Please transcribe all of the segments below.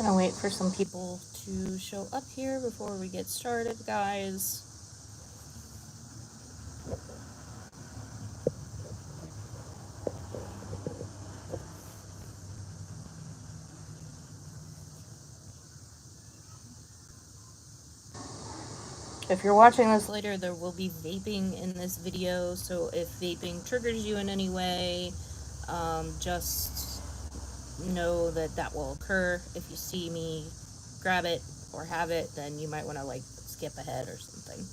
Gonna wait for some people to show up here before we get started, guys. If you're watching this later, there will be vaping in this video, so if vaping triggers you in any way, just know that that will occur. If you see me grab it or have it, then you might want to like skip ahead or something.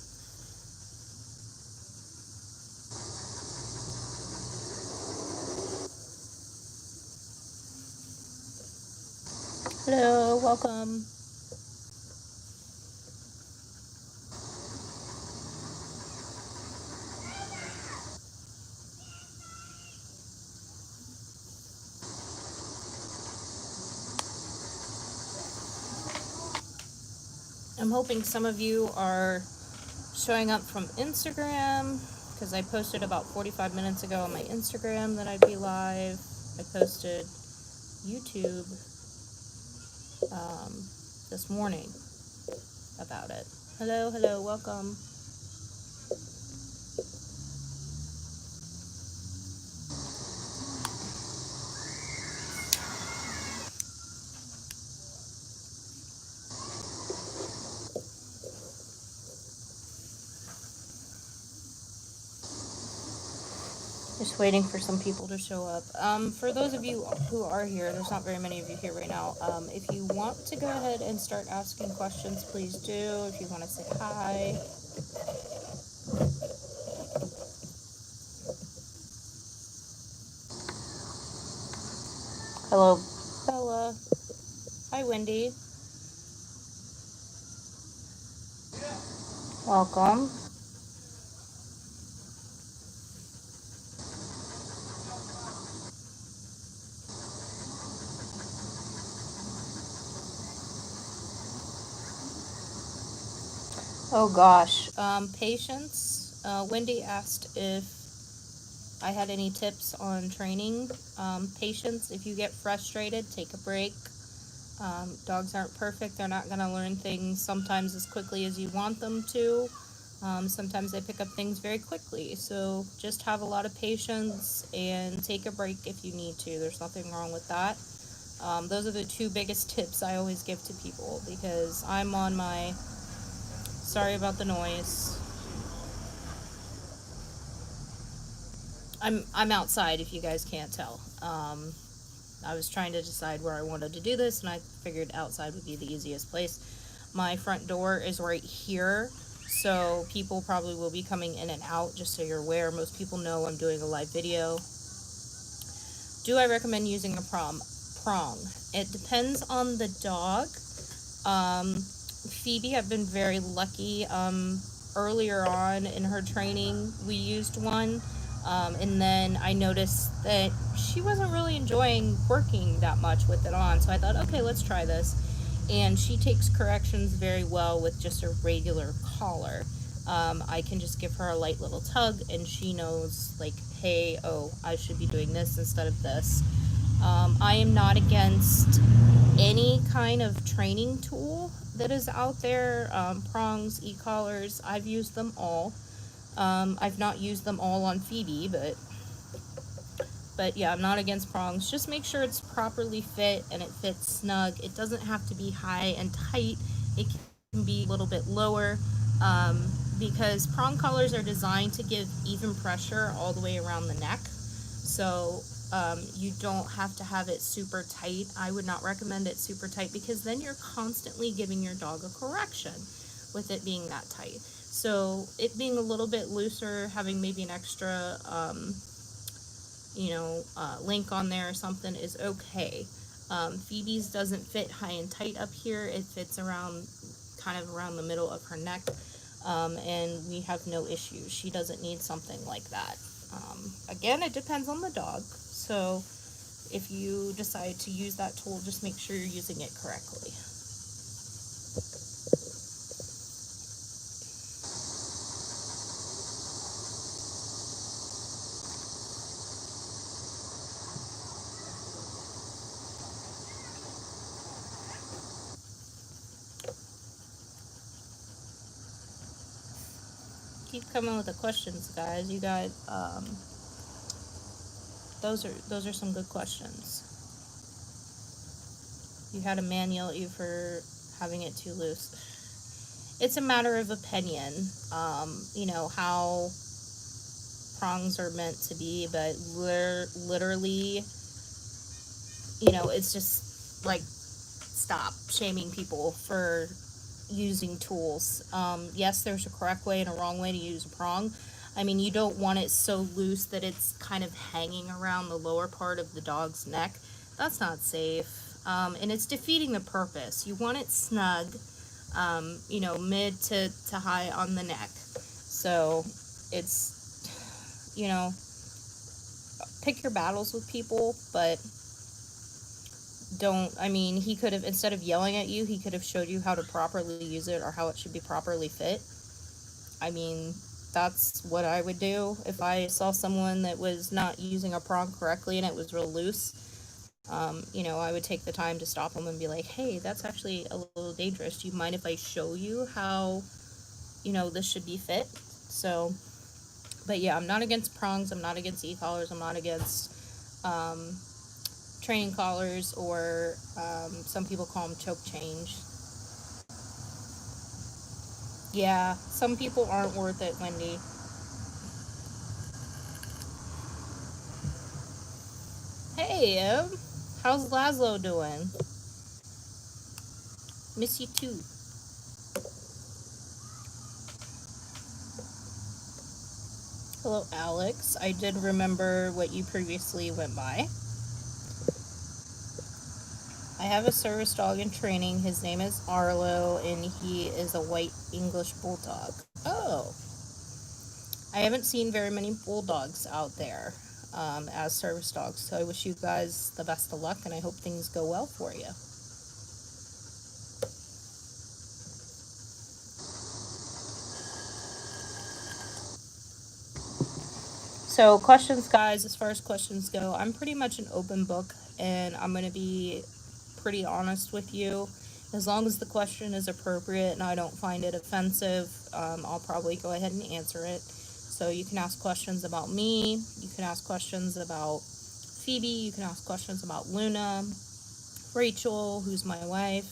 Hello, welcome. I'm hoping some of you are showing up from Instagram, because I posted about 45 minutes ago on my Instagram that I'd be live. I posted YouTube this morning about it. Hello, hello, welcome. Just waiting for some people to show up. For those of you who are here, there's not very many of you here right now. If you want to go ahead and start asking questions, please do. If you want to say hi. Hello, Bella. Hi, Wendy. Welcome. Oh gosh, patience. Wendy asked if I had any tips on training. Patience, if you get frustrated, take a break. Dogs aren't perfect. They're not going to learn things sometimes as quickly as you want them to. Sometimes they pick up things very quickly. So just have a lot of patience and take a break if you need to. There's nothing wrong with that. Those are the two biggest tips I always give to people, because I'm on my... Sorry about the noise. I'm outside if you guys can't tell. I was trying to decide where I wanted to do this, and I figured outside would be the easiest place. My front door is right here, so people probably will be coming in and out, just so you're aware. Most people know I'm doing a live video. Do I recommend using a prong? It depends on the dog. Phoebe, I've been very lucky. Earlier on in her training, we used one. And then I noticed that she wasn't really enjoying working that much with it on. So I thought, okay, let's try this. And she takes corrections very well with just a regular collar. I can just give her a light little tug and she knows, like, hey, oh, I should be doing this instead of this. I am not against any kind of training tool that is out there. Prongs, e-collars, I've used them all. I've not used them all on Phoebe, but yeah, I'm not against prongs. Just make sure it's properly fit and it fits snug. It doesn't have to be high and tight. It can be a little bit lower, because prong collars are designed to give even pressure all the way around the neck. So you don't have to have it super tight. I would not recommend it super tight, because then you're constantly giving your dog a correction with it being that tight. So it being a little bit looser, having maybe an extra, link on there or something is okay. Phoebe's doesn't fit high and tight up here. It fits around, kind of around the middle of her neck, and we have no issues. She doesn't need something like that. Again, it depends on the dog. So if you decide to use that tool, just make sure you're using it correctly. Keep coming with the questions, guys. You got those are some good questions. You had a man yell at you for having it too loose. It's a matter of opinion. You know how prongs are meant to be, but literally, you know, it's just like, stop shaming people for using tools. Yes, there's a correct way and a wrong way to use a prong. I mean, you don't want it so loose that it's kind of hanging around the lower part of the dog's neck. That's not safe. And it's defeating the purpose. You want it snug, you know, mid to high on the neck. So it's, you know, pick your battles with people, but don't, I mean, he could have, instead of yelling at you, he could have showed you how to properly use it or how it should be properly fit. I mean, that's what I would do if I saw someone that was not using a prong correctly and it was real loose. You know, I would take the time to stop them and be like, hey, that's actually a little dangerous. Do you mind if I show you how, you know, this should be fit? So, but yeah, I'm not against prongs. I'm not against e-collars. I'm not against training collars, or some people call them choke change. Yeah, some people aren't worth it, Wendy. Hey, how's Laszlo doing? Miss you too. Hello, Alex. I did remember what you previously went by. I have a service dog in training. His name is Arlo, and he is a white English bulldog. Oh. I haven't seen very many bulldogs out there as service dogs, so I wish you guys the best of luck, and I hope things go well for you. So questions, guys, as far as questions go, I'm pretty much an open book, and I'm going to be pretty honest with you. As long as the question is appropriate and I don't find it offensive, I'll probably go ahead and answer it. So you can ask questions about me, you can ask questions about Phoebe, you can ask questions about Luna, Rachel, who's my wife.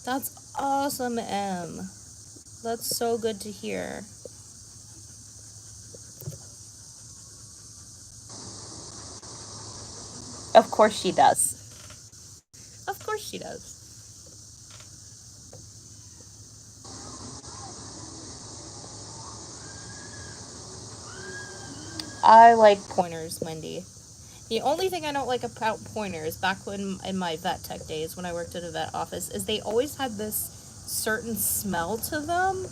That's awesome, Em. That's so good to hear. Of course she does. Of course she does. I like pointers, Wendy. The only thing I don't like about pointers, back when in my vet tech days when I worked at a vet office, is they always had this certain smell to them.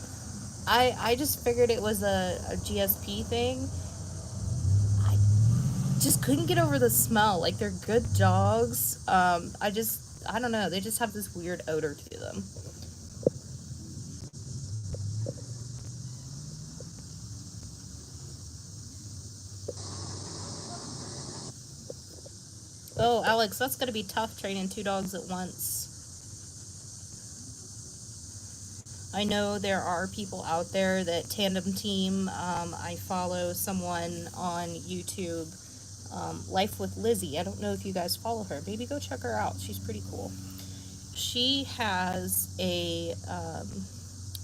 I just figured it was a GSP thing. I just couldn't get over the smell. Like, they're good dogs. I don't know. They just have this weird odor to them. Oh, Alex, that's gonna be tough training two dogs at once. I know there are people out there that tandem team. I follow someone on YouTube, Life with Lizzie. I don't know if you guys follow her. Maybe go check her out. She's pretty cool. She has a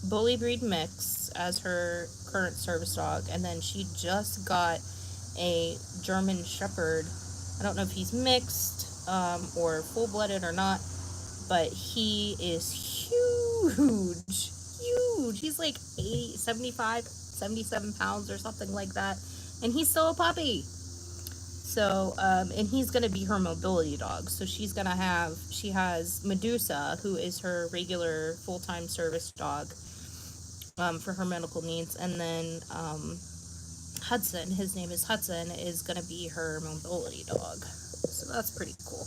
bully breed mix as her current service dog, and then she just got a German Shepherd. I don't know if he's mixed or full-blooded or not, but he is huge. Huge. He's like 80, 75, 77 pounds or something like that, and he's still a puppy. So, and he's going to be her mobility dog. So she has Medusa, who is her regular full-time service dog for her medical needs. And then Hudson, his name is Hudson, is going to be her mobility dog. So that's pretty cool.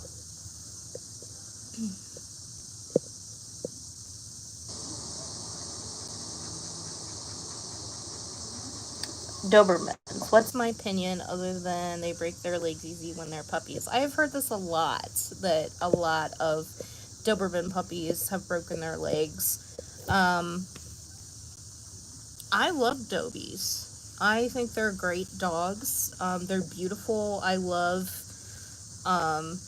Doberman. What's my opinion other than they break their legs easy when they're puppies? I have heard this a lot, that a lot of Doberman puppies have broken their legs. I love Dobies. I think they're great dogs. They're beautiful. I love, um,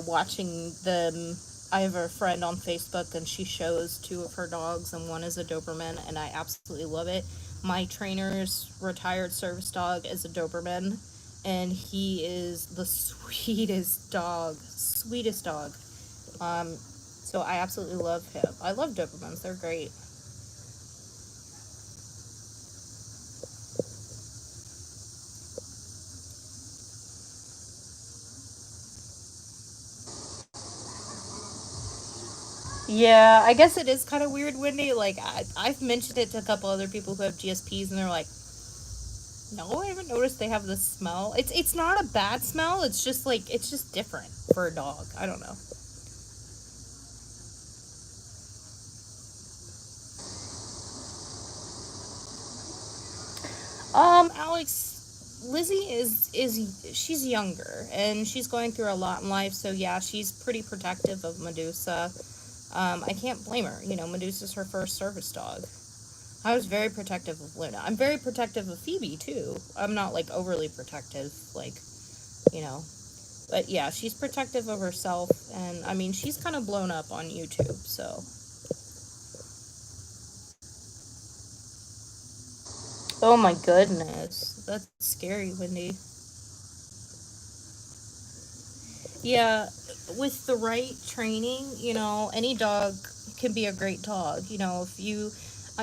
watching them. I have a friend on Facebook and she shows two of her dogs, and one is a Doberman, and I absolutely love it. My trainer's retired service dog is a Doberman, and he is the sweetest dog. Sweetest dog. So I absolutely love him. I love Dobermans. They're great. Yeah, I guess it is kind of weird, Wendy. Like, I've mentioned it to a couple other people who have GSPs, and they're like, "No, I haven't noticed they have this smell." It's not a bad smell. It's just like it's just different for a dog. I don't know. Alex, Lizzie is she's younger and she's going through a lot in life. So yeah, she's pretty protective of Medusa. I can't blame her. Medusa's her first service dog. I was very protective of Luna. I'm very protective of Phoebe too. I'm not like overly protective, like, you know. But yeah, she's protective of herself, and I mean, she's kind of blown up on YouTube, so. Oh my goodness. That's scary, Wendy. Yeah, with the right training, any dog can be a great dog. If you,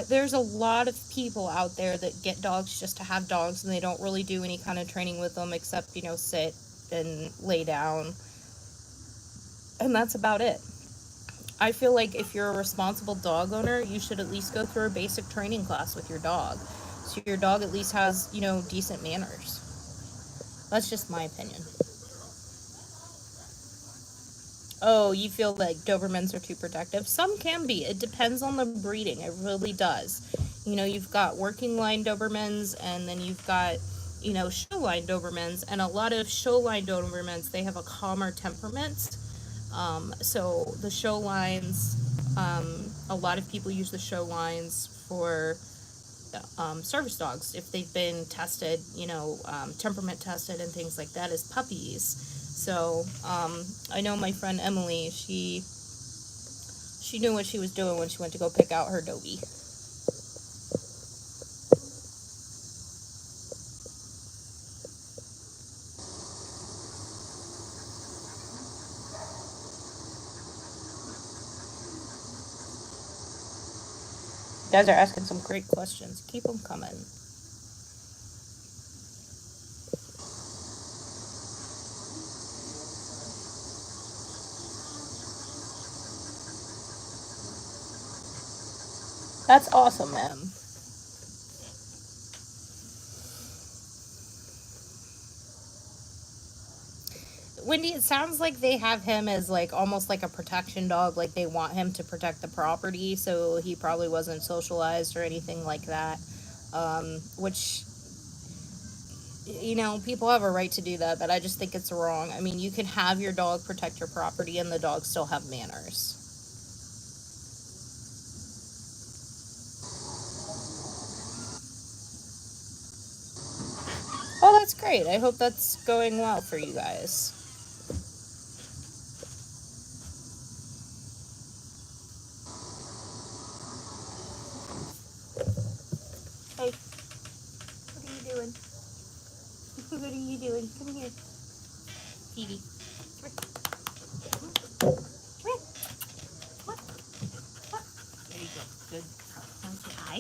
there's a lot of people out there that get dogs just to have dogs and they don't really do any kind of training with them except, sit and lay down. And that's about it. I feel like if you're a responsible dog owner, you should at least go through a basic training class with your dog. So your dog at least has, decent manners. That's just my opinion. Oh, you feel like Dobermans are too protective? Some can be. It depends on the breeding. It really does. You've got working line Dobermans, and then you've got, show line Dobermans, and a lot of show line Dobermans, they have a calmer temperament. So the show lines, a lot of people use the show lines for service dogs if they've been tested, temperament tested and things like that as puppies. So I know my friend Emily, she knew what she was doing when she went to go pick out her Dobie. You guys are asking some great questions. Keep them coming. That's awesome, man. Wendy, it sounds like they have him as like almost like a protection dog, like they want him to protect the property, so he probably wasn't socialized or anything like that. Which, people have a right to do that, but I just think it's wrong. I mean, you can have your dog protect your property and the dog still have manners. Oh, that's great. I hope that's going well for you guys. Hey, what are you doing? What are you doing? Come here. Phoebe. Come here. Come here. What? What? There you go. Good. Can you say hi?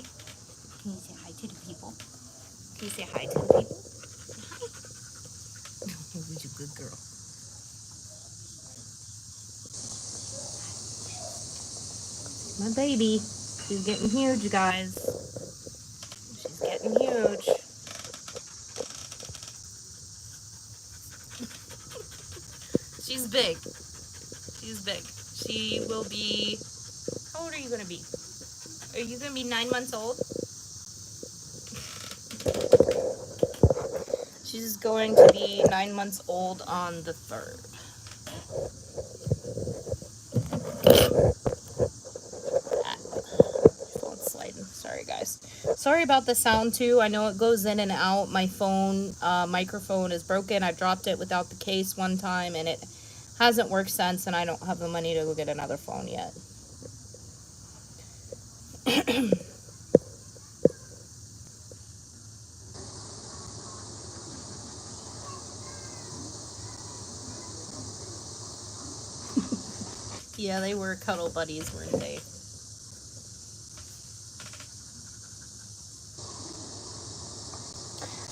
Can you say hi to the people? Can you say hi to the people? Hi. Who's a good girl? My baby. She's getting huge, guys. She's getting huge. She's big. She's big. She will be. How old are you gonna be? Are you gonna be 9 months old? She's going to be 9 months old on the 3rd. Phone's sliding. Sorry, guys. Sorry about the sound, too. I know it goes in and out. My phone microphone is broken. I dropped it without the case one time, and it hasn't worked since, and I don't have the money to go get another phone yet. Yeah, they were cuddle buddies, weren't they?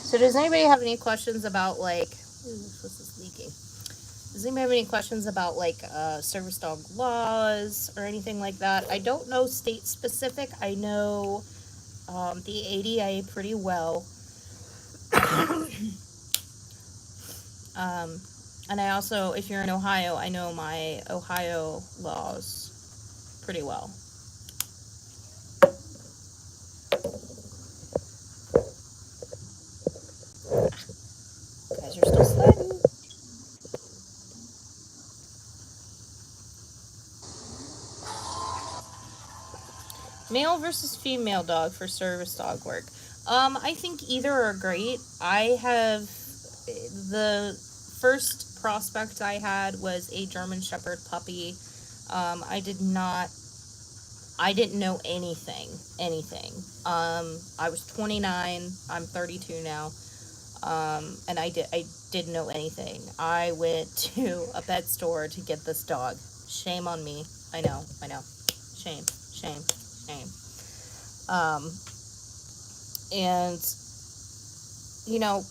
So does anybody have any questions about, like, ooh, this is leaking. Does anybody have any questions about, like, service dog laws or anything like that? I don't know state specific. I know the ADA pretty well. And I also, if you're in Ohio, I know my Ohio laws pretty well. Guys are still sliding. Male versus female dog for service dog work. I think either are great. I have the first prospect I had was a German Shepherd puppy. I didn't know anything. I was 29. I'm 32 now. And I didn't know anything. I went to a pet store to get this dog. Shame on me. I know. Shame. And, you know,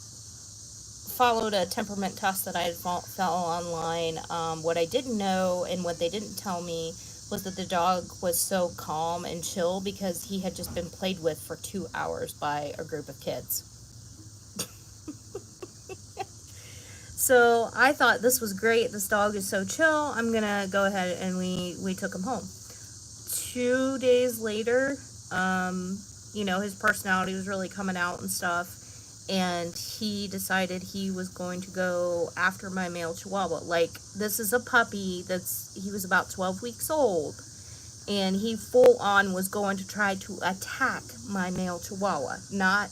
followed a temperament test that I had fell online. What I didn't know and what they didn't tell me was that the dog was so calm and chill because he had just been played with for 2 hours by a group of kids. So I thought this was great. This dog is so chill. I'm gonna go ahead and we took him home. 2 days later, you know, his personality was really coming out and stuff, and he decided he was going to go after my male Chihuahua. Like, this is a puppy he was about 12 weeks old, and he full on was going to try to attack my male Chihuahua, not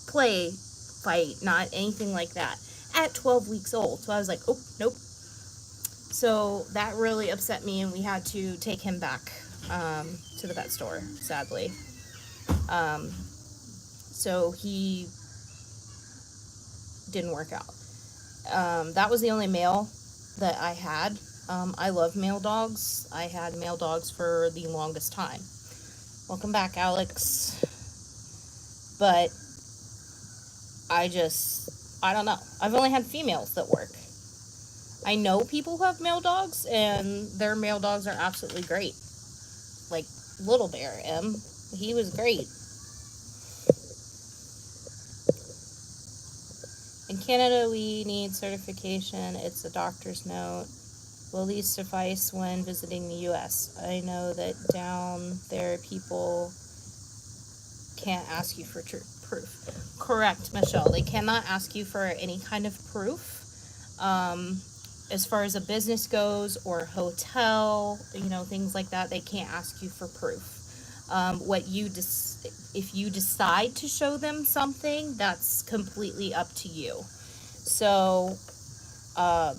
play fight, not anything like that, at 12 weeks old. So I was like, oh, nope. So that really upset me, and we had to take him back to the vet store, sadly. So he didn't work out. That was the only male that I had. I love male dogs. I had male dogs for the longest time. Welcome back, Alex. But I don't know. I've only had females that work. I know people who have male dogs, and their male dogs are absolutely great. Like Little Bear, he was great. In Canada, we need certification. It's a doctor's note. Will these suffice when visiting the U.S.? I know that down there, people can't ask you for proof. Correct, Michelle. They cannot ask you for any kind of proof. As far as a business goes or hotel, you know, things like that, they can't ask you for proof. If you decide to show them something, that's completely up to you. So, I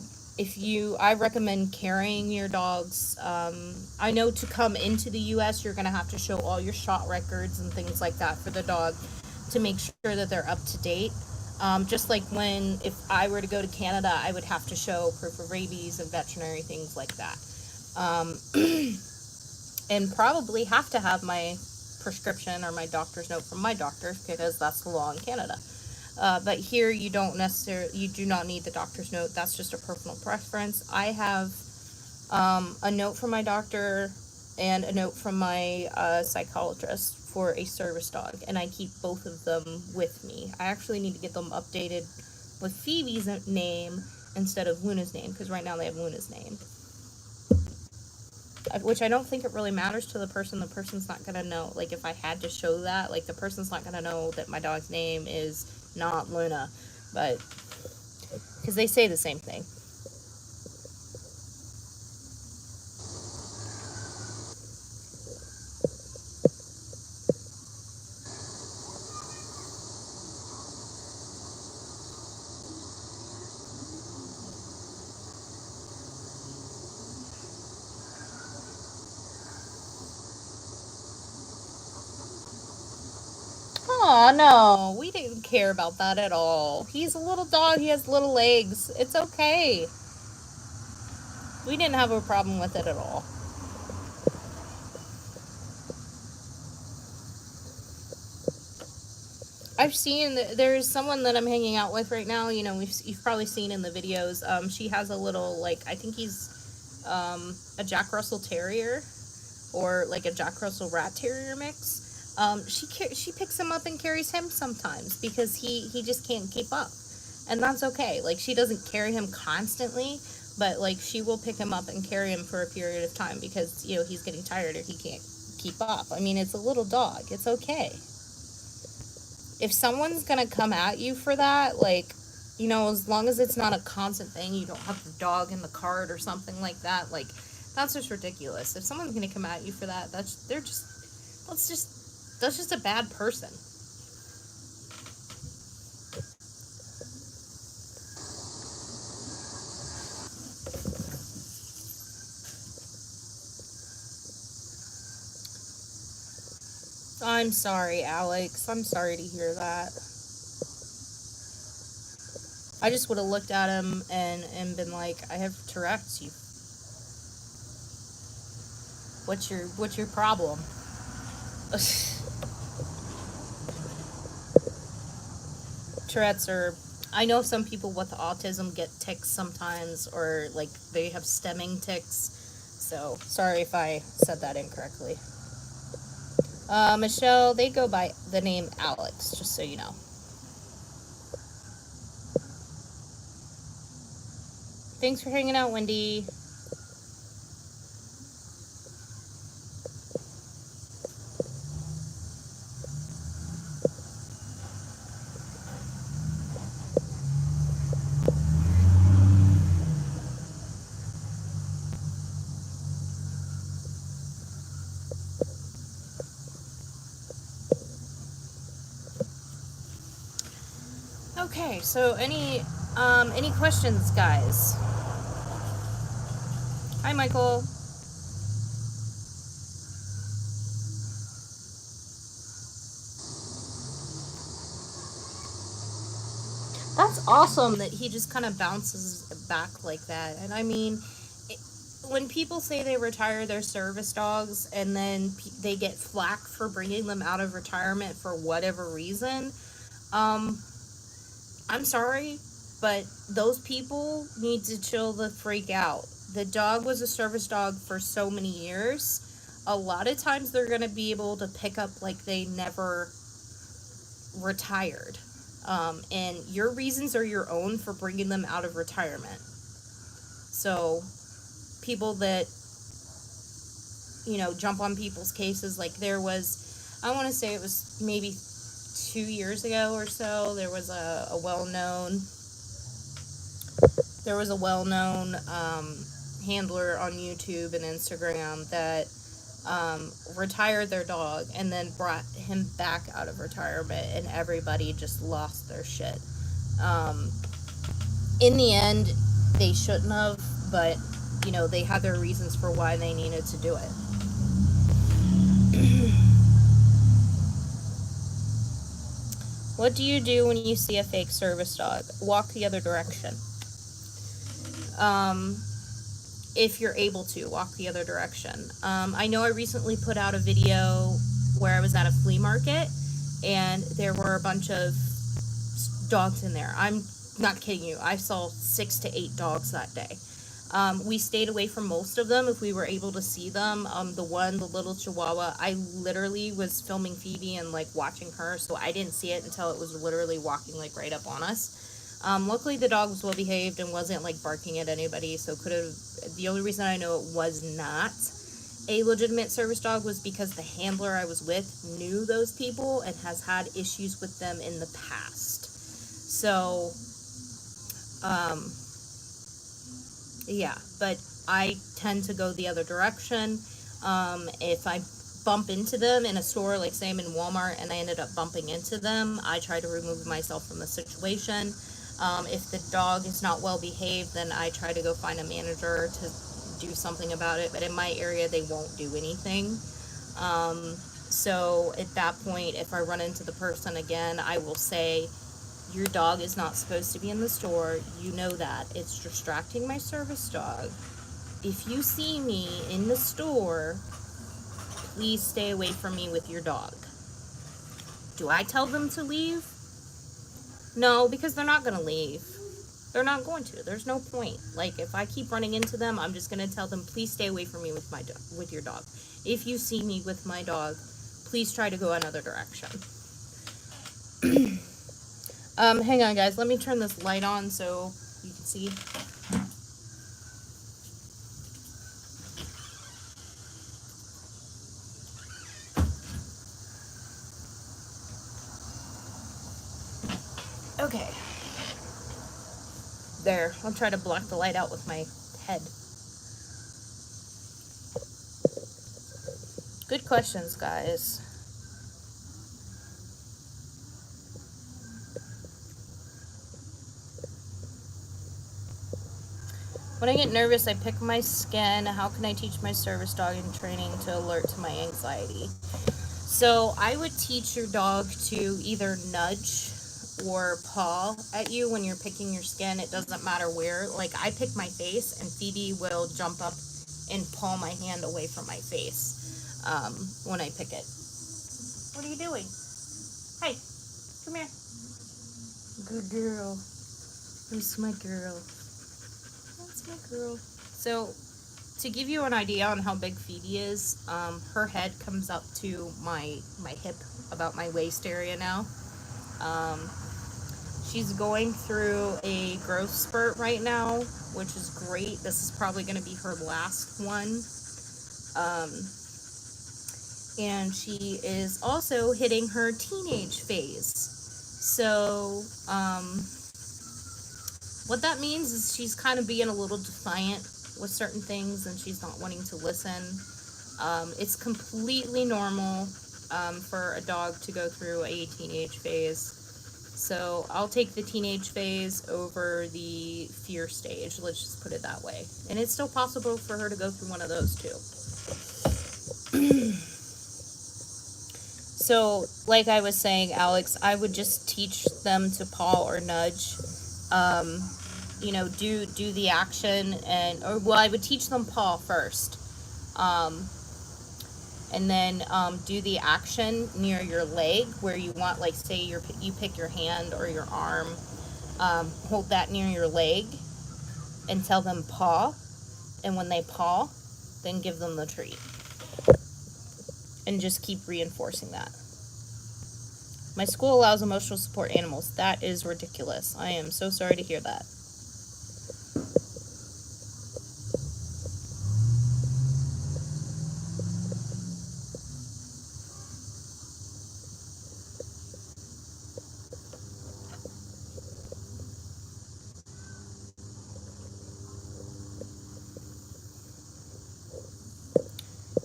recommend carrying your dogs. I know to come into the U.S., you're going to have to show all your shot records and things like that for the dog to make sure that they're up to date. Just like if I were to go to Canada, I would have to show proof of rabies and veterinary things like that. And probably have to have my prescription or my doctor's note from my doctor, because that's the law in Canada. But here you do not need the doctor's note. That's just a personal preference. I have a note from my doctor and a note from my psychologist for a service dog, and I keep both of them with me. I actually need to get them updated with Phoebe's name instead of Luna's name, because right now they have Luna's name. Which I don't think it really matters to the person. The person's not going to know. Like, if I had to show that, like, the person's not going to know that my dog's name is not Luna. But because they say the same thing. Oh, no, we didn't care about that at all. He's a little dog, he has little legs. It's okay. We didn't have a problem with it at all. I've seen there's someone that I'm hanging out with right now. You know, you've probably seen in the videos. She has a little, like, I think he's a Jack Russell Terrier or like a Jack Russell Rat Terrier mix. She picks him up and carries him sometimes because he just can't keep up, and that's okay. Like, she doesn't carry him constantly, but like she will pick him up and carry him for a period of time because he's getting tired or he can't keep up. I mean, it's a little dog. It's okay. If someone's gonna come at you for that, like, as long as it's not a constant thing, you don't have the dog in the cart or something like that, like, that's just ridiculous. If someone's gonna come at you for that, that's just a bad person. I'm sorry, Alex. I'm sorry to hear that. I just would have looked at him and been like, I have Tourette's. What's your problem? Tourette's are, I know some people with autism get tics sometimes, or like they have stemming tics. So sorry if I said that incorrectly. Michelle, they go by the name Alex, just so you know. Thanks for hanging out, Wendy. Okay, so any questions, guys? Hi, Michael. That's awesome that he just kind of bounces back like that. And I mean, when people say they retire their service dogs and then they get flack for bringing them out of retirement for whatever reason, um, I'm sorry, but those people need to chill the freak out. The dog was a service dog for so many years. A lot of times they're going to be able to pick up like they never retired. And your reasons are your own for bringing them out of retirement. So, people that, jump on people's cases, like there was, I want to say it was maybe 2 years ago or so, there was a well-known handler on YouTube and Instagram that retired their dog and then brought him back out of retirement, and everybody just lost their shit. Um, in the end, they shouldn't have, but they had their reasons for why they needed to do it. What do you do when you see a fake service dog? Walk the other direction. Um, if you're able to, walk the other direction. I know I recently put out a video where I was at a flea market and there were a bunch of dogs in there. I'm not kidding you. I saw 6 to 8 dogs that day. We stayed away from most of them if we were able to see them. The little Chihuahua, I literally was filming Phoebe and like watching her, so I didn't see it until it was literally walking like right up on us. Luckily the dog was well behaved and wasn't like barking at anybody, so the only reason I know it was not a legitimate service dog was because the handler I was with knew those people and has had issues with them in the past. So Um, yeah, but I tend to go the other direction. If I bump into them in a store, like say I'm in Walmart and I ended up bumping into them, I try to remove myself from the situation. If the dog is not well behaved, then I try to go find a manager to do something about it. But in my area, they won't do anything. So at that point, if I run into the person again, I will say, your dog is not supposed to be in the store. You know that. It's distracting my service dog. If you see me in the store, please stay away from me with your dog. Do I tell them to leave? No, because they're not going to leave. They're not going to. There's no point. Like, if I keep running into them, I'm just going to tell them, please stay away from me with with your dog. If you see me with my dog, please try to go another direction. Hang on, guys. Let me turn this light on so you can see. Okay. There. I'll try to block the light out with my head. Good questions, guys. When I get nervous, I pick my skin. How can I teach my service dog in training to alert to my anxiety? So I would teach your dog to either nudge or paw at you when you're picking your skin. It doesn't matter where. Like, I pick my face, and Phoebe will jump up and paw my hand away from my face when I pick it. What are you doing? Hey, come here. Good girl. Who's my girl? That's my girl. So, to give you an idea on how big Phoebe is, her head comes up to my hip, about my waist area now. She's going through a growth spurt right now, which is great. This is probably going to be her last one. And she is also hitting her teenage phase. So, what that means is she's kind of being a little defiant with certain things, and she's not wanting to listen. It's completely normal for a dog to go through a teenage phase. So I'll take the teenage phase over the fear stage, let's just put it that way. And it's still possible for her to go through one of those too. So, like I was saying, Alex, I would just teach them to paw or nudge. You know, do the action, well, I would teach them paw first. And then do the action near your leg where you want, like, say you pick your hand or your arm, hold that near your leg and tell them paw. And when they paw, then give them the treat. And just keep reinforcing that. My school allows emotional support animals. That is ridiculous. I am so sorry to hear that.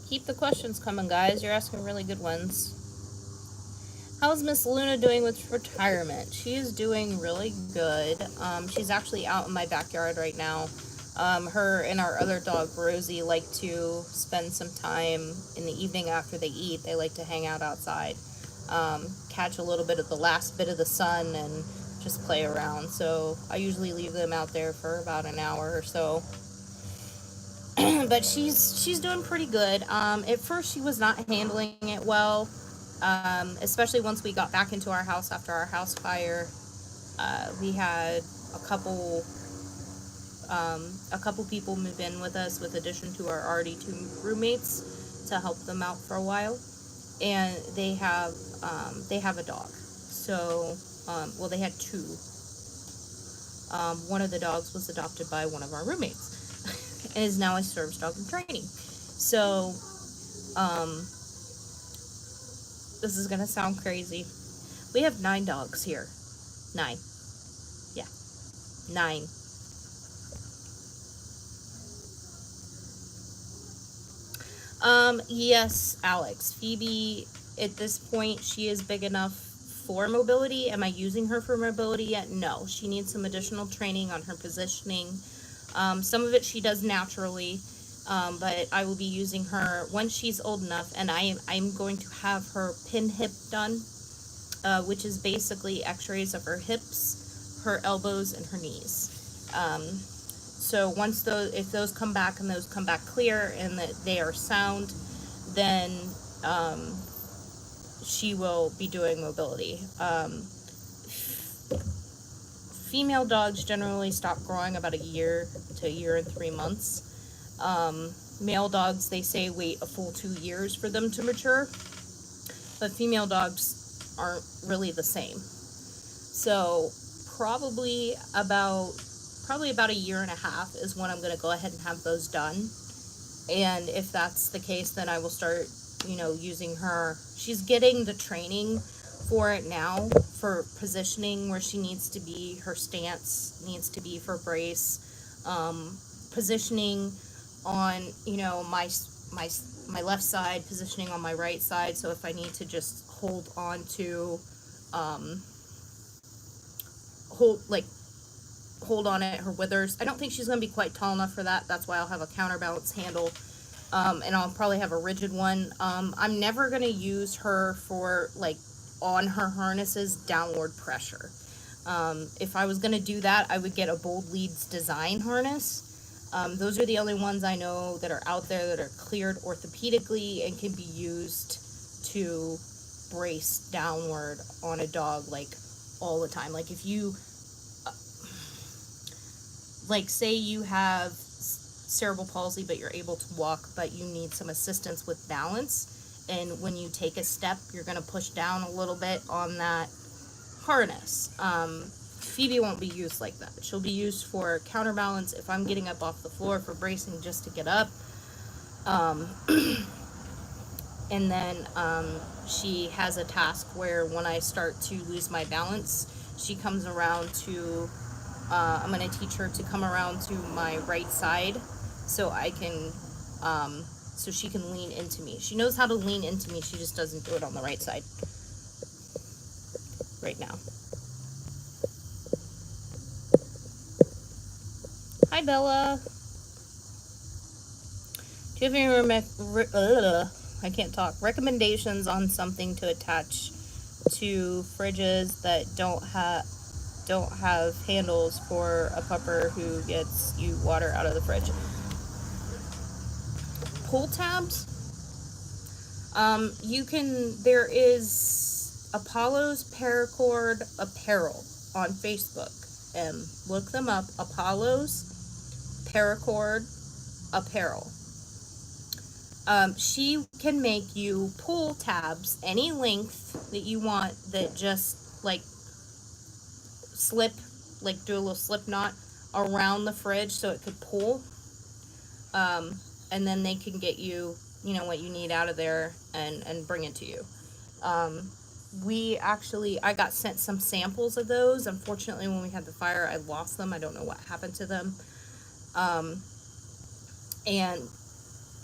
Keep the questions coming, guys. You're asking really good ones. How's Miss Luna doing with retirement? She is doing really good. She's actually out in my backyard right now. Her and our other dog, Rosie, like to spend some time in the evening after they eat. They like to hang out outside, catch a little bit of the last bit of the sun, and just play around. So I usually leave them out there for about an hour or so. But she's doing pretty good. At first, she was not handling it well, especially once we got back into our house after our house fire. We had a couple people move in with us, with addition to our already 2 roommates, to help them out for a while, and they have a dog. So, well, they had 2. One of the dogs was adopted by one of our roommates and is now a service dog in training. So, this is gonna sound crazy. We have 9 dogs here. 9. Yeah. 9. Yes, Alex. Phoebe, at this point, she is big enough for mobility. Am I using her for mobility yet? No. She needs some additional training on her positioning. Some of it she does naturally, but I will be using her when she's old enough, and I'm going to have her pin hip done, which is basically x-rays of her hips, her elbows, and her knees. So once those, if those come back and those come back clear and that they are sound, then she will be doing mobility. Female dogs generally stop growing about a year to a year and 3 months. Male dogs, they say, wait a full 2 years for them to mature, but female dogs aren't really the same. So probably about a year and a half is when I'm going to go ahead and have those done. And if that's the case, then I will start, using her. She's getting the training for it now, for positioning where she needs to be, her stance needs to be for brace, positioning on, my left side, positioning on my right side. So if I need to just hold on to, hold on at her withers. I don't think she's going to be quite tall enough for that. That's why I'll have a counterbalance handle. And I'll probably have a rigid one. I'm never going to use her for, on her harnesses, downward pressure. If I was going to do that, I would get a Bold Leads design harness. Those are the only ones I know that are out there that are cleared orthopedically and can be used to brace downward on a dog, all the time. If you... say you have cerebral palsy, but you're able to walk, but you need some assistance with balance, and when you take a step, you're going to push down a little bit on that harness. Phoebe won't be used like that. She'll be used for counterbalance if I'm getting up off the floor for bracing just to get up. And then she has a task where when I start to lose my balance, she comes around to... I'm going to teach her to come around to my right side so I can, so she can lean into me. She knows how to lean into me, she just doesn't do it on the right side right now. Hi, Bella. Do you have any I can't talk. Recommendations on something to attach to fridges that don't have handles for a pupper who gets you water out of the fridge? Pull tabs. There is Apollo's Paracord Apparel on Facebook. Look them up. Apollo's Paracord Apparel. She can make you pull tabs any length that you want that just slip, do a little slip knot around the fridge so it could pull, and then they can get you, what you need out of there and bring it to you. I got sent some samples of those. Unfortunately, when we had the fire, I lost them. I don't know what happened to them. And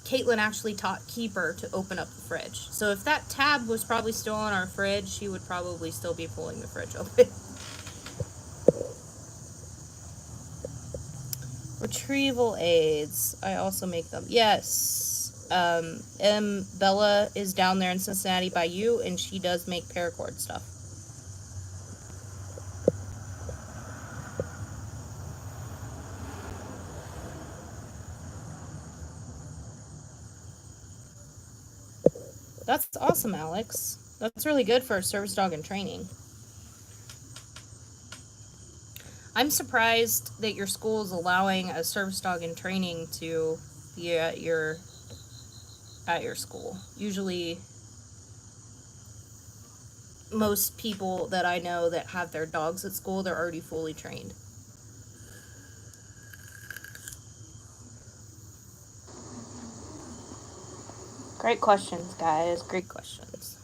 Caitlin actually taught Keeper to open up the fridge. So if that tab was probably still on our fridge, she would probably still be pulling the fridge open. Retrieval aids. I also make them. Yes. Bella is down there in Cincinnati by you, and she does make paracord stuff. That's awesome, Alex. That's really good for a service dog in training. I'm surprised that your school is allowing a service dog in training to be at your school. Usually, most people that I know that have their dogs at school, they're already fully trained. Great questions, guys. Great questions.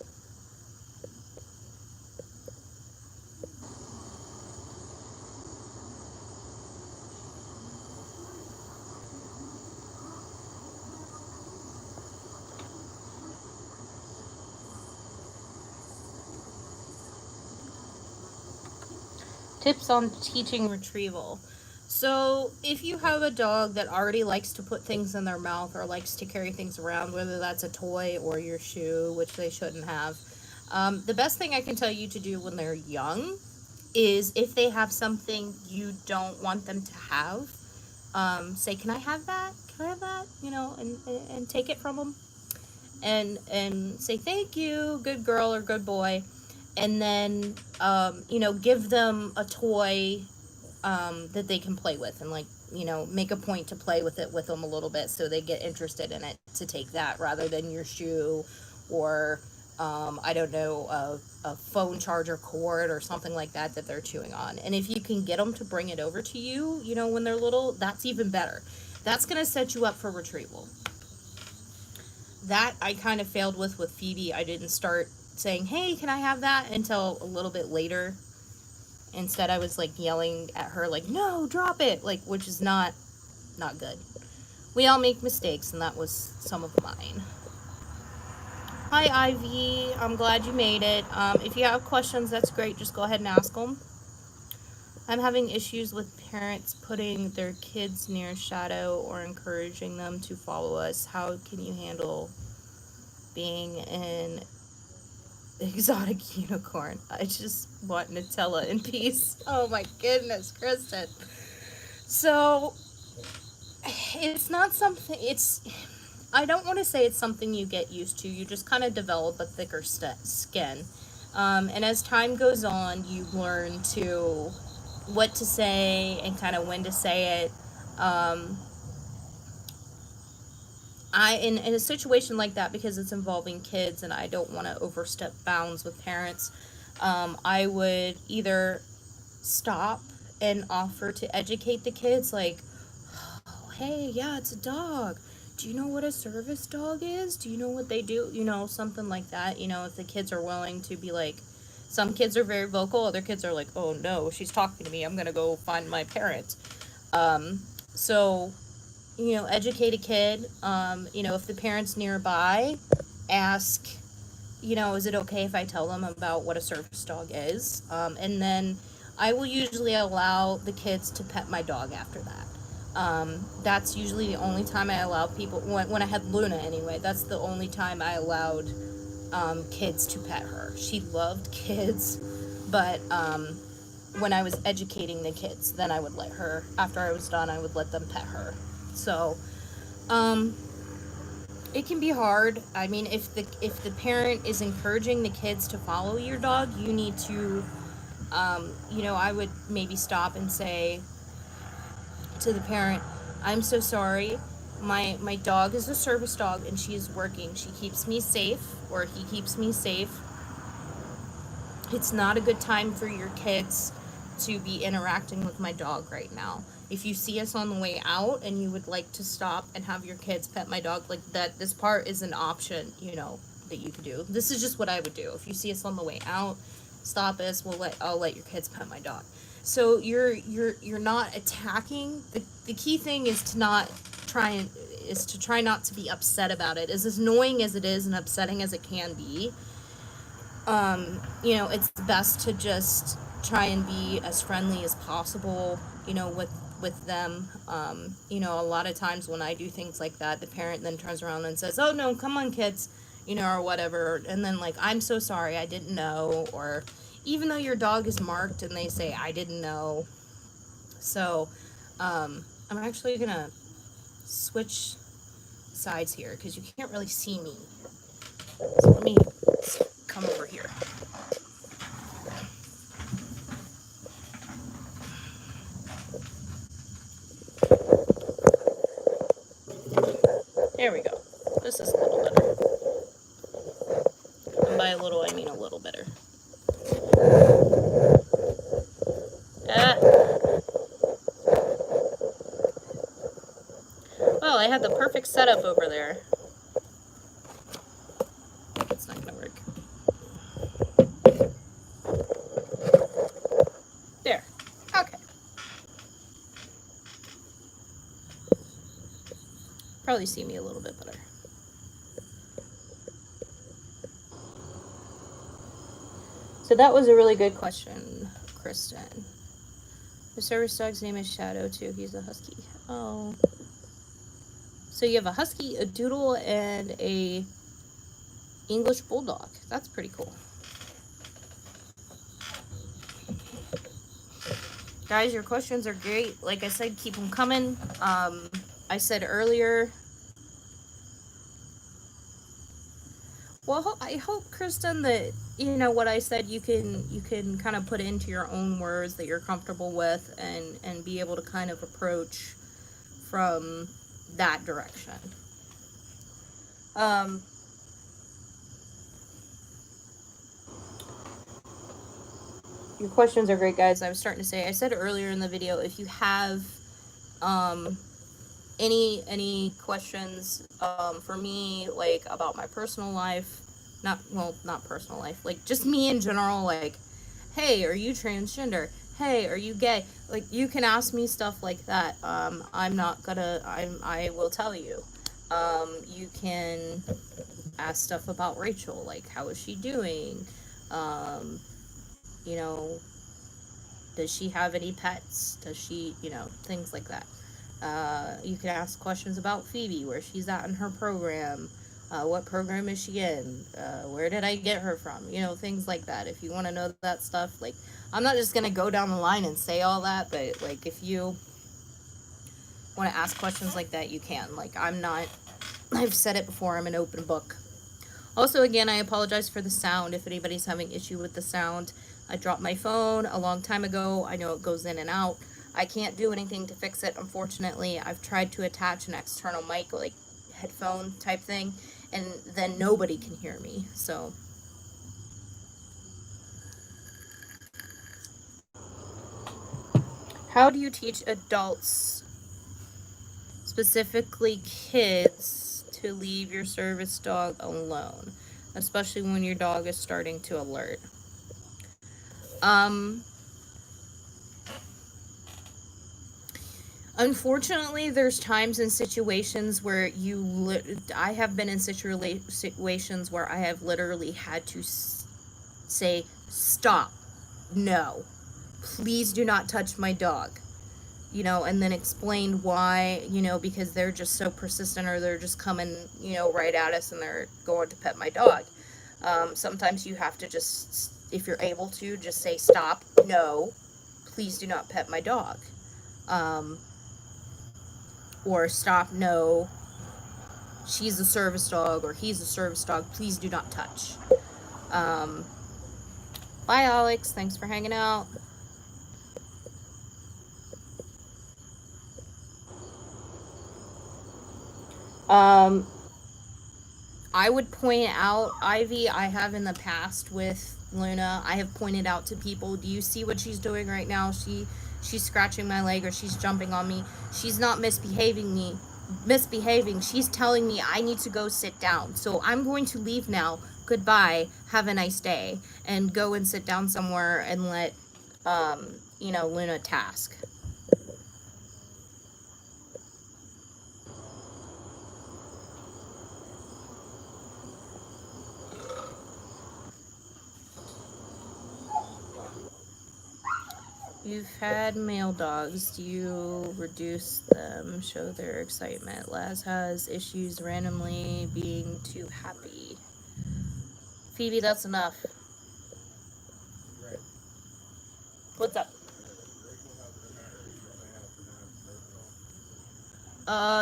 Tips on teaching retrieval. So, if you have a dog that already likes to put things in their mouth or likes to carry things around, whether that's a toy or your shoe, which they shouldn't have, the best thing I can tell you to do when they're young is if they have something you don't want them to have, say, "Can I have that? Can I have that?" You know, and take it from them, and say thank you, good girl or good boy, and then give them a toy that they can play with, and make a point to play with it with them a little bit so they get interested in it, to take that rather than your shoe or I don't know, a phone charger cord or something like that they're chewing on. And if you can get them to bring it over to you, when they're little, that's even better. That's going to set you up for retrieval. That I kind of failed with Phoebe. I didn't start saying, "Hey, can I have that?" until a little bit later. Instead, I was like yelling at her, like, "No, drop it!" Like, which is not good. We all make mistakes, and that was some of mine. Hi, Ivy. I'm glad you made it. If you have questions, that's great. Just go ahead and ask them. I'm having issues with parents putting their kids near Shadow or encouraging them to follow us. How can you handle being an exotic unicorn? I just want Nutella in peace. Oh my goodness, Kristen. So, it's not something, I don't want to say it's something you get used to. You just kind of develop a thicker skin. And as time goes on, you learn to what to say and kind of when to say it. In a situation like that, because it's involving kids and I don't want to overstep bounds with parents, I would either stop and offer to educate the kids, like, "Oh, hey, yeah, it's a dog. Do you know what a service dog is? Do you know what they do?" Something like that. If the kids are willing to be like, some kids are very vocal, other kids are like, "Oh no, she's talking to me. I'm gonna go find my parent." So, educate a kid. If the parent's nearby, ask, is it okay if I tell them about what a service dog is? And then I will usually allow the kids to pet my dog after that. That's usually the only time I allow people, when I had Luna anyway, that's the only time I allowed kids to pet her. She loved kids, but when I was educating the kids, then I would let her, after I was done, I would let them pet her. So, it can be hard. I mean, if the parent is encouraging the kids to follow your dog, you need to, I would maybe stop and say to the parent, "I'm so sorry. My dog is a service dog and she is working. She keeps me safe, or he keeps me safe. It's not a good time for your kids to be interacting with my dog right now. If you see us on the way out and you would like to stop and have your kids pet my dog, like that, this part is an option, that you could do. This is just what I would do. If you see us on the way out, stop us. I'll let your kids pet my dog." So you're not attacking. The key thing is to try not to be upset about it. As annoying as it is and upsetting as it can be, it's best to just try and be as friendly as possible, with them. A lot of times when I do things like that, the parent then turns around and says, "Oh no, come on kids," or whatever. And then like, "I'm so sorry, I didn't know," or even though your dog is marked and they say, "I didn't know." So, I'm actually gonna switch sides here because you can't really see me. So let me come over here. There we go. This is a little better. And by a little, I mean a little better. Well, I had the perfect setup over there. It's not gonna work. There. Okay. Probably see me a little bit better. So that was a really good question, Kristen. The service dog's name is Shadow too. He's a husky. Oh. So you have a husky, a doodle, and a English bulldog. That's pretty cool. Guys, your questions are great. Like I said, keep them coming. I said earlier. Well, I hope, Kristen, that you know what I said. You can kind of put it into your own words that you're comfortable with, and be able to kind of approach from that direction. Your questions are great, guys. I was starting to say, I said earlier in the video, if you have um, any questions for me, like about my personal life, not personal life, like just me in general, like, hey, are you transgender? Hey, are you gay? Like, you can ask me stuff like that. I will tell you. You can ask stuff about Rachel, like, how is she doing? Um, you know, does she have any pets? Does she, things like that. You can ask questions about Phoebe, where she's at in her program. What program is she in? Where did I get her from? Things like that. If you want to know that stuff, like, I'm not just going to go down the line and say all that, but, like, if you want to ask questions like that, you can. Like, I've said it before, I'm an open book. Also, again, I apologize for the sound if anybody's having issue with the sound. I dropped my phone a long time ago. I know it goes in and out. I can't do anything to fix it, unfortunately. I've tried to attach an external mic, like headphone type thing, and then nobody can hear me. So, how do you teach adults, specifically kids, to leave your service dog alone, especially when your dog is starting to alert? Unfortunately, there's times and situations where I have been in situations where I have literally had to say, stop, no, please do not touch my dog, and then explain why, because they're just so persistent, or they're just coming, right at us, and they're going to pet my dog. Sometimes you have to just, if you're able to, just say, stop, no, please do not pet my dog. Or stop, no, she's a service dog, or he's a service dog, please do not touch. Bye, Alex, thanks for hanging out. I would point out, Ivy, I have in the past with Luna, I have pointed out to people, do you see what she's doing right now? She's scratching my leg, or she's jumping on me. She's not misbehaving. She's telling me I need to go sit down. So I'm going to leave now. Goodbye. Have a nice day. And go and sit down somewhere and let, Luna task. You've had male dogs. Do you reduce them, show their excitement? Laz has issues randomly being too happy. Phoebe, that's enough. What's up?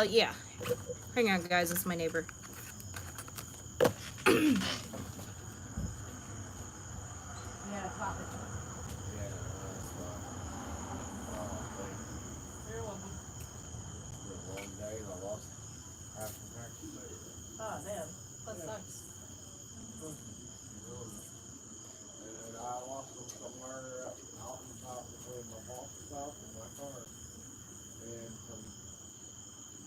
Yeah. Hang on, guys. It's my neighbor. Oh, damn. That sucks. And I lost them somewhere out in the top between my boss's house and my car. And from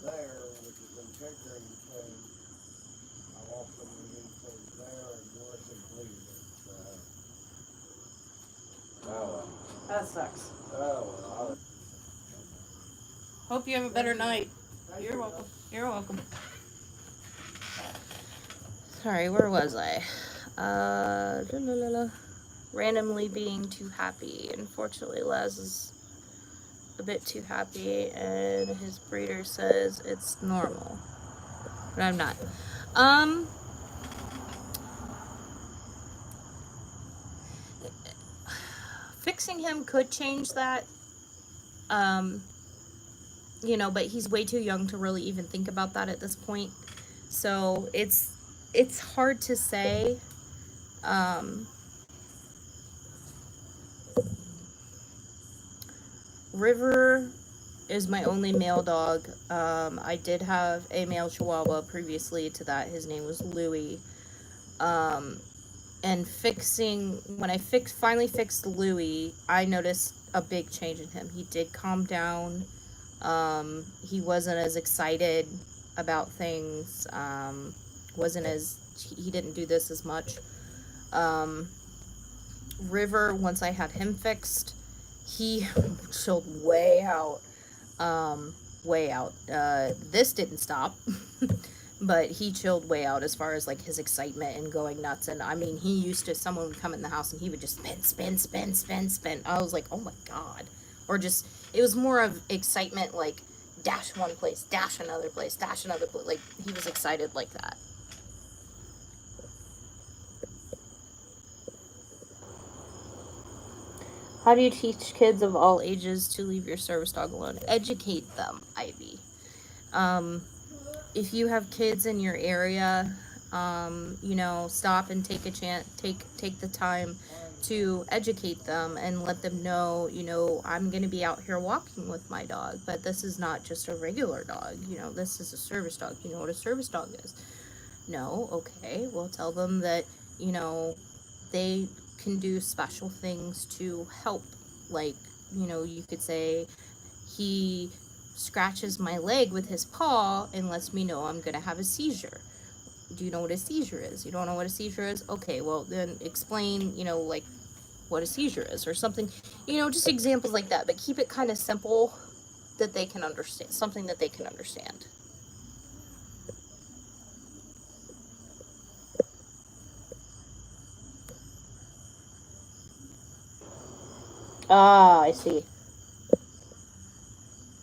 there, which is in Pickering between, I lost them between there and Morrison, Cleveland. That sucks. Well, Hope you have a better night. You're welcome. You're welcome. Sorry, where was I? Randomly being too happy. Unfortunately, Laz is a bit too happy, and his breeder says it's normal. But I'm not. Fixing him could change that. You know, but he's way too young to really even think about that at this point. So it's hard to say. River is my only male dog. I did have a male Chihuahua previously to that. His name was Louie. And when I finally fixed Louie, I noticed a big change in him. He did calm down. He wasn't as excited about things. He didn't do this as much. River, once I had him fixed, he chilled way out. Way out. This didn't stop. But he chilled way out as far as like his excitement and going nuts. And I mean, someone would come in the house and he would just spin. I was like, oh my God. Or just, it was more of excitement, like dash one place, dash another place, dash another place. Like he was excited like that. How do you teach kids of all ages to leave your service dog alone? Educate them, Ivy. If you have kids in your area, you know, stop and take the time to educate them and let them know, you know, I'm going to be out here walking with my dog, but this is not just a regular dog. You know, this is a service dog. You know what a service dog is? No. Okay. Well, tell them that, you know, they can do special things to help. Like, you know, you could say, he scratches my leg with his paw and lets me know I'm gonna have a seizure. Do you know what a seizure is? You don't know what a seizure is? Okay, well then explain, you know, like what a seizure is or something, you know, just examples like that, but keep it kind of simple that they can understand, something that they can understand. Ah, I see.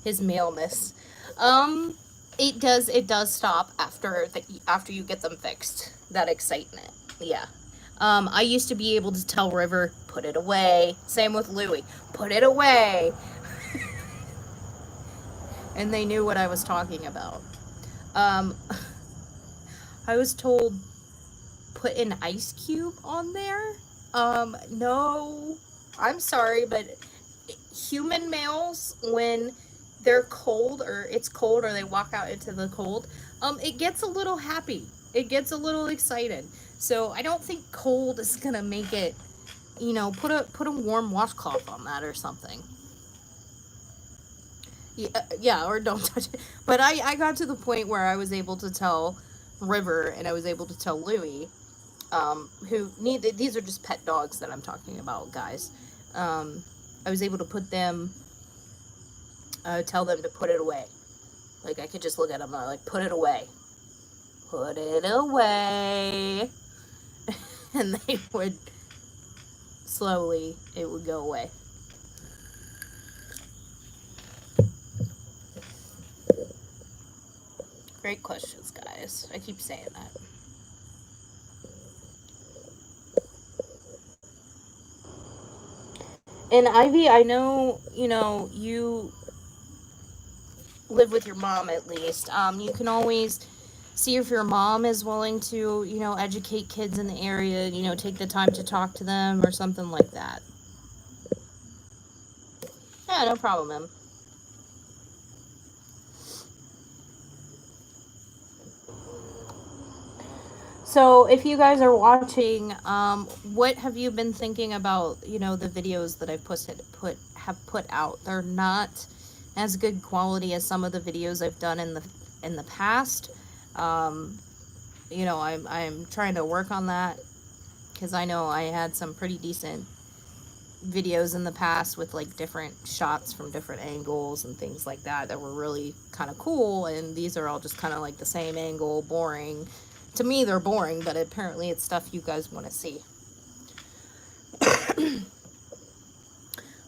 His maleness. It does stop after you get them fixed. That excitement. Yeah. I used to be able to tell River, put it away. Same with Louie, put it away. And they knew what I was talking about. I was told, put an ice cube on there. No, I'm sorry, but human males, when they're cold or it's cold or they walk out into the cold, it gets a little happy. It gets a little excited. So I don't think cold is gonna make it, you know, put a warm washcloth on that or something. Yeah, or don't touch it. But I got to the point where I was able to tell River and I was able to tell Louie, these are just pet dogs that I'm talking about, guys. I was able to tell them to put it away. Like, I could just look at them and I'm like, put it away. Put it away. And they would, slowly, it would go away. Great questions, guys. I keep saying that. And Ivy, I know, you know, you live with your mom at least. You can always see if your mom is willing to, you know, educate kids in the area, you know, take the time to talk to them or something like that. Yeah, no problem, ma'am. So if you guys are watching, what have you been thinking about, you know, the videos that I've put out? They're not as good quality as some of the videos I've done in the past. You know, I'm trying to work on that because I know I had some pretty decent videos in the past with like different shots from different angles and things like that were really kind of cool, and these are all just kind of like the same angle, boring. To me, they're boring, but apparently it's stuff you guys want to see.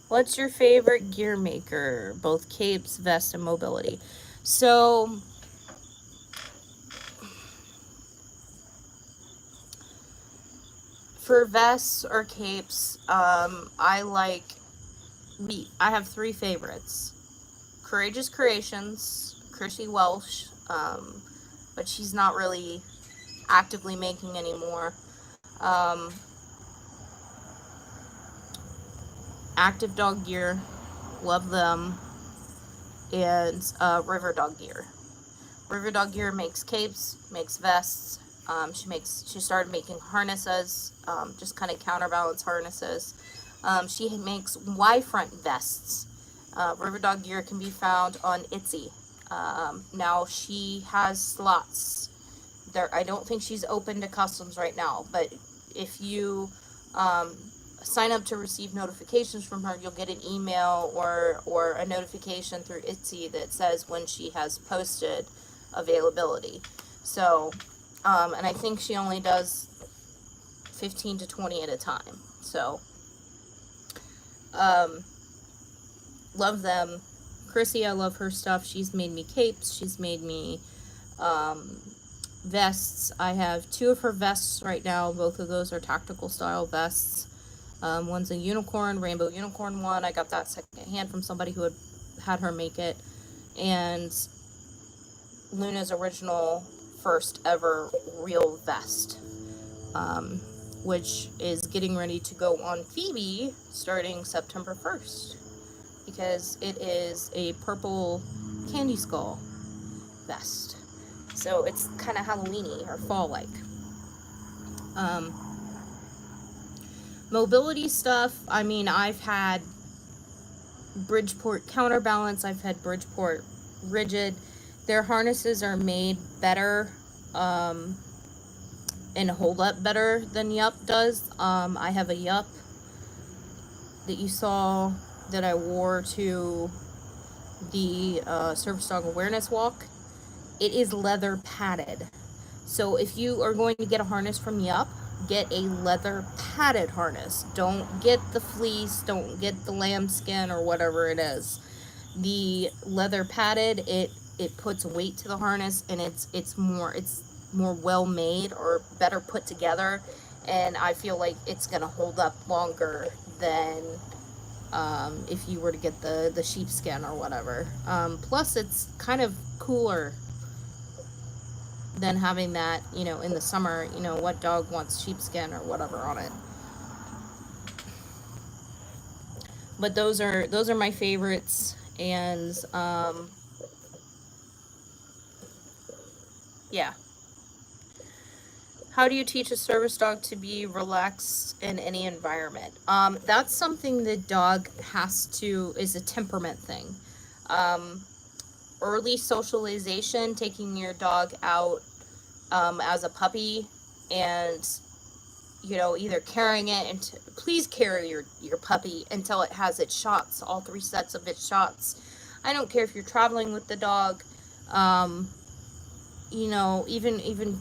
What's your favorite gear maker? Both capes, vests, and mobility. So, for vests or capes, I have three favorites. Courageous Creations, Chrissy Welsh, but she's not really actively making anymore. Um, Active Dog Gear, love them, and River Dog Gear. River Dog Gear makes capes, makes vests. She started making harnesses, just kind of counterbalance harnesses. She makes Y-front vests. River Dog Gear can be found on Etsy. Now she has slots. I don't think she's open to customs right now, but if you um, sign up to receive notifications from her, you'll get an email or a notification through Etsy that says when she has posted availability. So, and I think she only does 15 to 20 at a time. So, love them. Chrissy, I love her stuff. She's made me capes. She's made me vests. I have two of her vests right now. Both of those are tactical style vests. One's a unicorn, rainbow unicorn one. I got that secondhand from somebody who had her make it. And Luna's original first ever real vest, which is getting ready to go on Phoebe starting September 1st, because it is a purple candy skull vest. So it's kind of Halloween-y or fall-like. Mobility stuff, I mean, I've had Bridgeport Counterbalance, I've had Bridgeport Rigid. Their harnesses are made better and hold up better than Yup does. I have a Yup that you saw that I wore to the Service Dog Awareness Walk. It is leather padded. So if you are going to get a harness from Yup, get a leather padded harness. Don't get the fleece, don't get the lambskin or whatever it is. The leather padded, it puts weight to the harness, and it's more well made or better put together, and I feel like it's gonna hold up longer than if you were to get the sheepskin or whatever. Plus it's kind of cooler than having that, in the summer. What dog wants sheepskin or whatever on it? But those are my favorites. And yeah. How do you teach a service dog to be relaxed in any environment? That's something the dog is a temperament thing. Early socialization, taking your dog out as a puppy, and either carrying it, and please carry your puppy until it has its shots, all 3 sets of its shots. I don't care if you're traveling with the dog. Even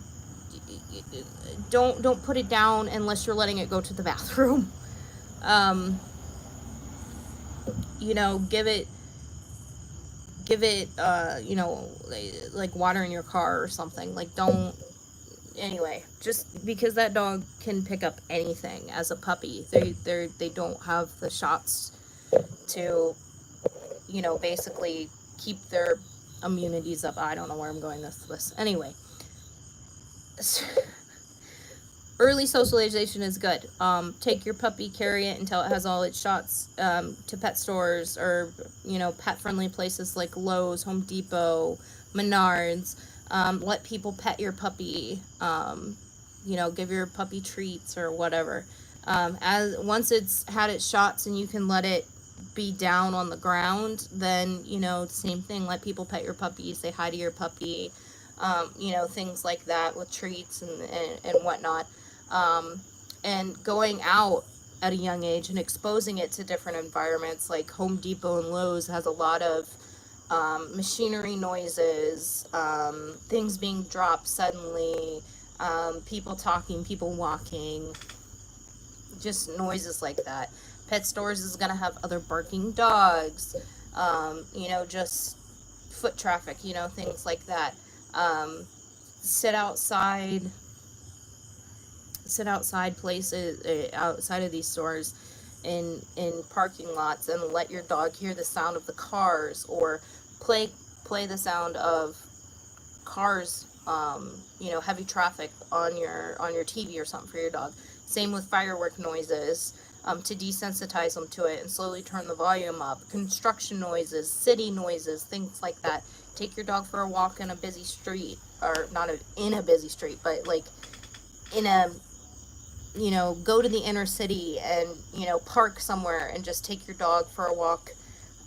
don't put it down unless you're letting it go to the bathroom. Give it like water in your car or something. Like, don't. Anyway, just because that dog can pick up anything as a puppy, they don't have the shots to basically keep their immunities up. I don't know where I'm going with this. Anyway, early socialization is good. Take your puppy, carry it until it has all its shots, to pet stores or pet friendly places like Lowe's, Home Depot, Menards. Let people pet your puppy. Give your puppy treats or whatever. Once it's had its shots and you can let it be down on the ground, then same thing. Let people pet your puppy, say hi to your puppy, things like that with treats and whatnot. And going out at a young age and exposing it to different environments, like Home Depot and Lowe's has a lot of machinery noises, things being dropped suddenly, people talking, people walking, just noises like that. Pet stores is going to have other barking dogs, you know, just foot traffic, you know, things like that. Um, sit outside, sit outside places, outside of these stores in parking lots, and let your dog hear the sound of the cars, or play the sound of cars, you know, heavy traffic on your TV or something for your dog. Same with firework noises, to desensitize them to it and slowly turn the volume up. Construction noises, city noises, things like that. Take your dog for a walk in a busy street, or not in a busy street, but like in a, you know, go to the inner city and, you know, park somewhere and just take your dog for a walk,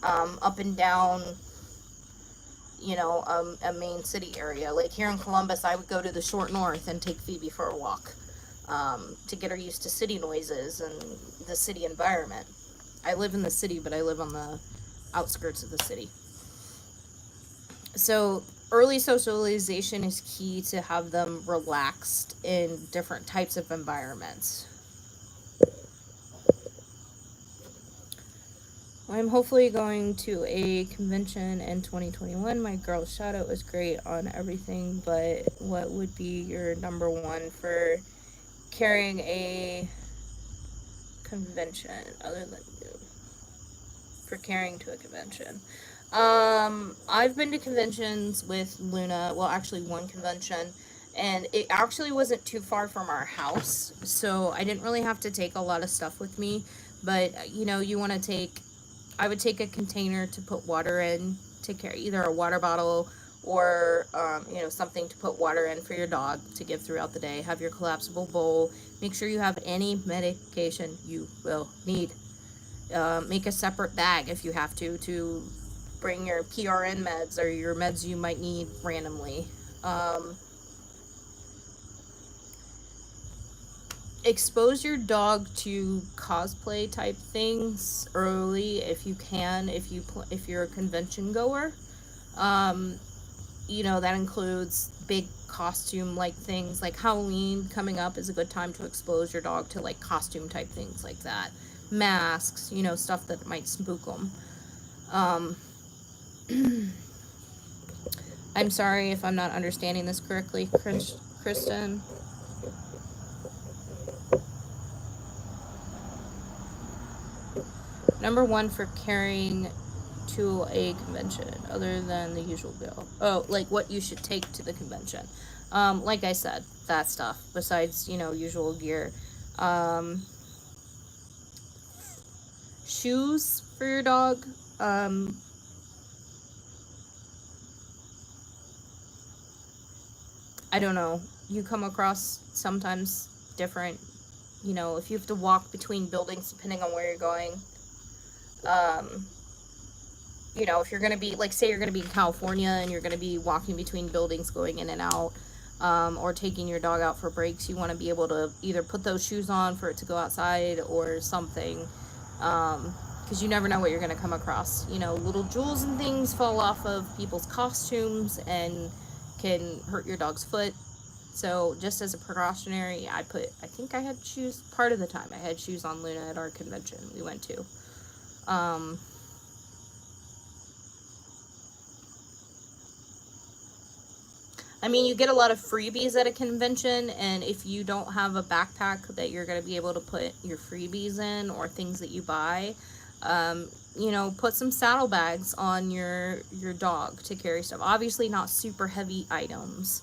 up and down, you know, a main city area. Like here in Columbus, I would go to the short north and take Phoebe for a walk, to get her used to city noises and the city environment. I live in the city, but I live on the outskirts of the city. So early socialization is key to have them relaxed in different types of environments. I'm hopefully going to a convention in 2021. My girl shout out was great on everything, but what would be your number one for carrying a convention other than you? For carrying to a convention. I've been to conventions with Luna. Well, actually, one convention, and it actually wasn't too far from our house, so I didn't really have to take a lot of stuff with me. But you know, you want to take. I would take a container to put water in, to carry either a water bottle or, you know, something to put water in for your dog to give throughout the day. Have your collapsible bowl. Make sure you have any medication you will need. Make a separate bag if you have to bring your PRN meds or your meds you might need randomly. Um, Expose your dog to cosplay type things early if you can, if you're a convention goer. Um, you know, that includes big costume like things. Like Halloween coming up is a good time to expose your dog to like costume type things like that. Masks, you know, stuff that might spook them. Um, I'm sorry if I'm not understanding this correctly, Kristen. Number one for carrying to a convention, other than the usual bill. Oh, like what you should take to the convention. Like I said, that stuff. Besides, you know, usual gear. Um, Shoes for your dog. Um, I don't know. You come across sometimes different, you know, if you have to walk between buildings depending on where you're going. Um, you know, if you're going to be, like, say you're going to be in California and you're going to be walking between buildings going in and out, or taking your dog out for breaks, you want to be able to either put those shoes on for it to go outside or something. Because you never know what you're going to come across. You know, little jewels and things fall off of people's costumes and can hurt your dog's foot. So just as a precautionary, I think I had shoes, part of the time I had shoes on Luna at our convention we went to. Um, I mean, you get a lot of freebies at a convention, and if you don't have a backpack that you're going to be able to put your freebies in or things that you buy, you know, put some saddlebags on your dog to carry stuff. Obviously, not super heavy items.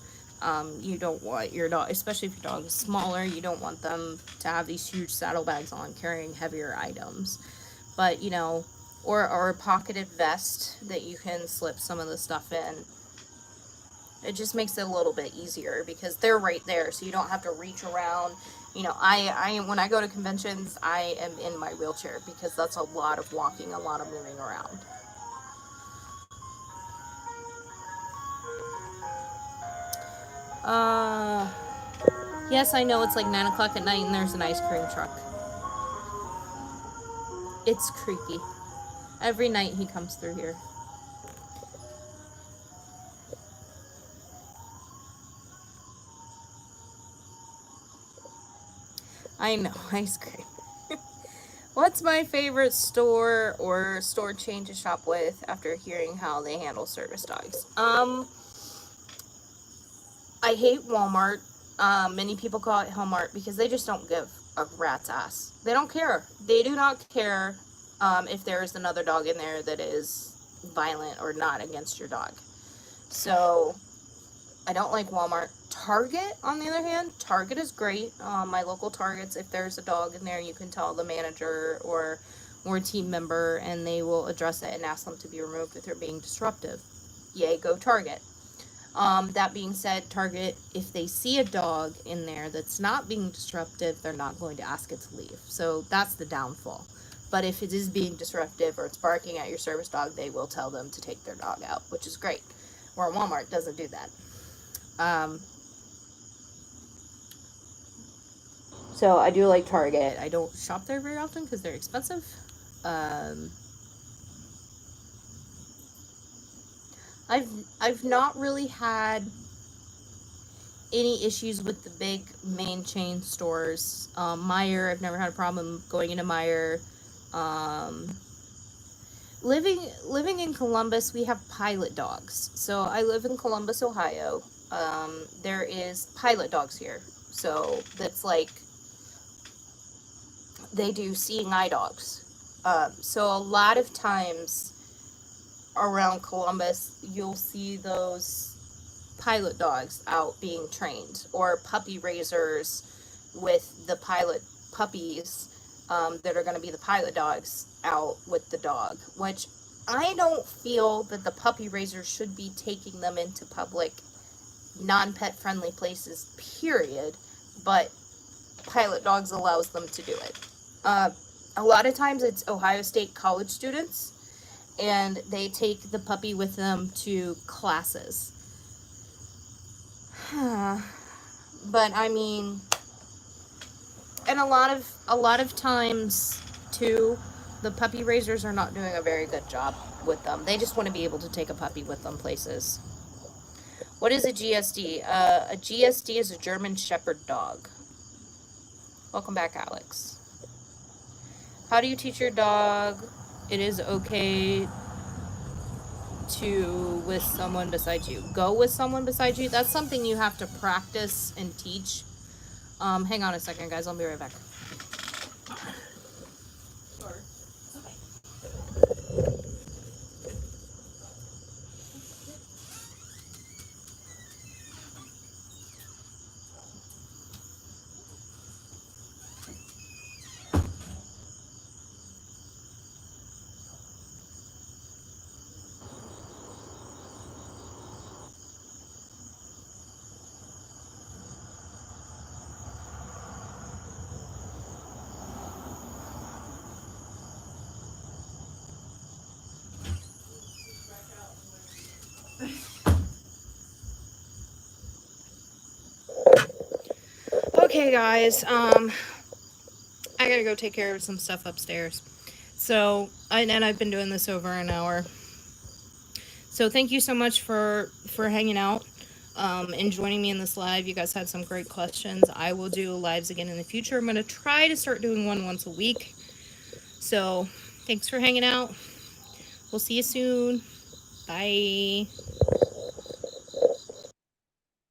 You don't want your dog, especially if your dog is smaller, you don't want them to have these huge saddlebags on carrying heavier items. But, you know, or a pocketed vest that you can slip some of the stuff in. It just makes it a little bit easier because they're right there, so you don't have to reach around. You know, I when I go to conventions, I am in my wheelchair because that's a lot of walking, a lot of moving around. Uh, yes, I know it's like 9 o'clock at night and there's an ice cream truck. It's creepy. Every night he comes through here. I know, ice cream. What's my favorite store or store chain to shop with after hearing how they handle service dogs? I hate Walmart. Many people call it Hallmark because they just don't give a rat's ass. They don't care. They do not care if there is another dog in there that is violent or not against your dog. So I don't like Walmart. Target, on the other hand, Target is great. My local Targets, if there's a dog in there, you can tell the manager or a team member, and they will address it and ask them to be removed if they're being disruptive. Yay, go Target. That being said, Target, if they see a dog in there that's not being disruptive, they're not going to ask it to leave. So that's the downfall. But if it is being disruptive or it's barking at your service dog, they will tell them to take their dog out, which is great. Where Walmart doesn't do that. So I do like Target. I don't shop there very often because they're expensive. I've not really had any issues with the big main chain stores. Meijer, I've never had a problem going into Meijer. Living in Columbus, we have Pilot dogs. So I live in Columbus, Ohio. There is Pilot dogs here. So that's like, they do seeing eye dogs. So a lot of times around Columbus, you'll see those Pilot dogs out being trained, or puppy raisers with the Pilot puppies that are going to be the Pilot dogs out with the dog, which I don't feel that the puppy raisers should be taking them into public, non-pet friendly places, period, but Pilot dogs allows them to do it. A lot of times it's Ohio State college students, and they take the puppy with them to classes. But I mean, and a lot of times too, the puppy raisers are not doing a very good job with them. They just want to be able to take a puppy with them places. What is a GSD? A GSD is a German Shepherd dog. Welcome back, Alex. How do you teach your dog it is okay to with someone beside you? Go with someone beside you? That's something you have to practice and teach. Hang on a second, guys. I'll be right back. Sorry. Okay, guys, I gotta go take care of some stuff upstairs. So, and I've been doing this over an hour. So thank you so much for hanging out and joining me in this live. You guys had some great questions. I will do lives again in the future. I'm going to try to start doing one once a week. So thanks for hanging out. We'll see you soon. Bye.